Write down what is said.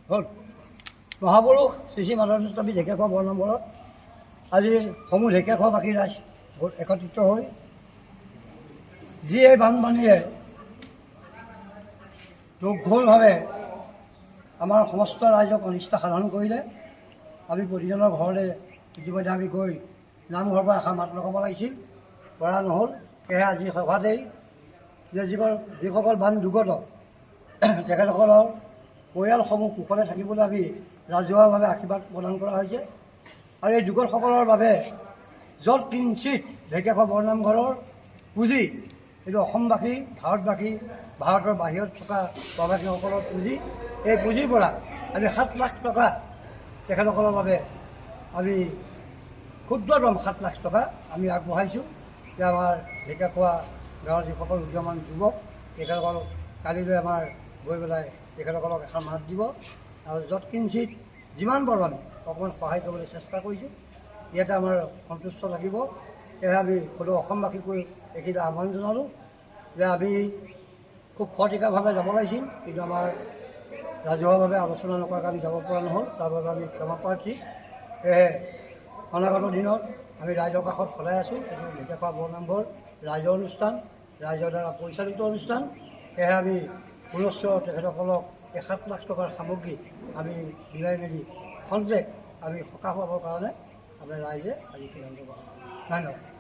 হ'ল মহাপুৰুষ শ্ৰী শ্ৰী মাধৱস্বামী ঢেকীয়াখোৱা বৰনামঘৰত আজি সমূহ ঢেকীয়াখোৱাবাসী ৰাইজ একত্ৰিত হৈ যি এই বানপানীয়ে দুৰ্ঘোৰভাৱে আমাৰ সমস্ত ৰাইজক অনিষ্ট সাধন কৰিলে। আমি প্ৰতিজনৰ ঘৰলৈ ইতিমধ্যে আমি গৈ নামঘৰৰ পৰা এষাৰ মাত লগাব লাগিছিল, পৰা নহ'ল। সেয়েহে আজি সভাতেই যে যিসকল বান দুৰ্গত তেখেতসকলৰ পৰিয়ালসমূহ কুশলে থাকিবলৈ আমি ৰাজহুৱাভাৱে আশীৰ্বাদ প্ৰদান কৰা হৈছে। আৰু এই দুৰ্গতসকলৰ বাবে য'ত কিঞ্চিত ঢেকীয়াখোৱা বৰনামঘৰৰ পুঁজি, এইটো অসমবাসী, ভাৰতবাসী, ভাৰতৰ বাহিৰত থকা প্ৰবাসীসকলৰ পুঁজি, এই পুঁজিৰ পৰা আমি 7 লাখ টকা তেখেতসকলৰ বাবে আমি ক্ষুদ্ৰতম 7 লাখ টকা আমি আগবঢ়াইছোঁ। যে আমাৰ ঢেকীয়াখোৱা গাঁৱৰ যিসকল উদীয়মান যুৱক তেখেতসকল কালিলৈ আমাৰ গৈ পেলাই তেখেতসকলক এষাৰ মাত দিব আৰু য'ত কিঞ্চিত যিমান পাৰোঁ আমি অকণমান সহায় কৰিবলৈ চেষ্টা কৰিছোঁ। ইয়াতে আমাৰ সন্তুষ্ট থাকিব। সেয়েহে আমি সদৌ অসমবাসীকৈ এইখিনি আহ্বান জনালোঁ যে আমি খুব খৰতকীয়াভাৱে যাব লাগিছিল, কিন্তু আমাৰ ৰাজহুৱাভাৱে আলোচনা নকৰাকৈ আমি যাব পৰা নহ'ল। তাৰ বাবে আমি ক্ষমা প্ৰাৰ্থী। সেয়েহে অনাগত দিনত আমি ৰাইজৰ কাষত সদায় আছোঁ। এইটো ঢেকীয়াখোৱা বৰনামঘৰ ৰাইজৰ অনুষ্ঠান, ৰাইজৰ দ্বাৰা পৰিচালিত অনুষ্ঠান। সেয়েহে আমি পুনশ্চ তেখেতসকলক এই 7 লাখ টকাৰ সামগ্ৰী আমি মিলাই মেলি খন্তেক আমি সকাহ পাবৰ কাৰণে আমি ৰাইজে আজি সিদ্ধান্ত লোৱা। ধন্যবাদ।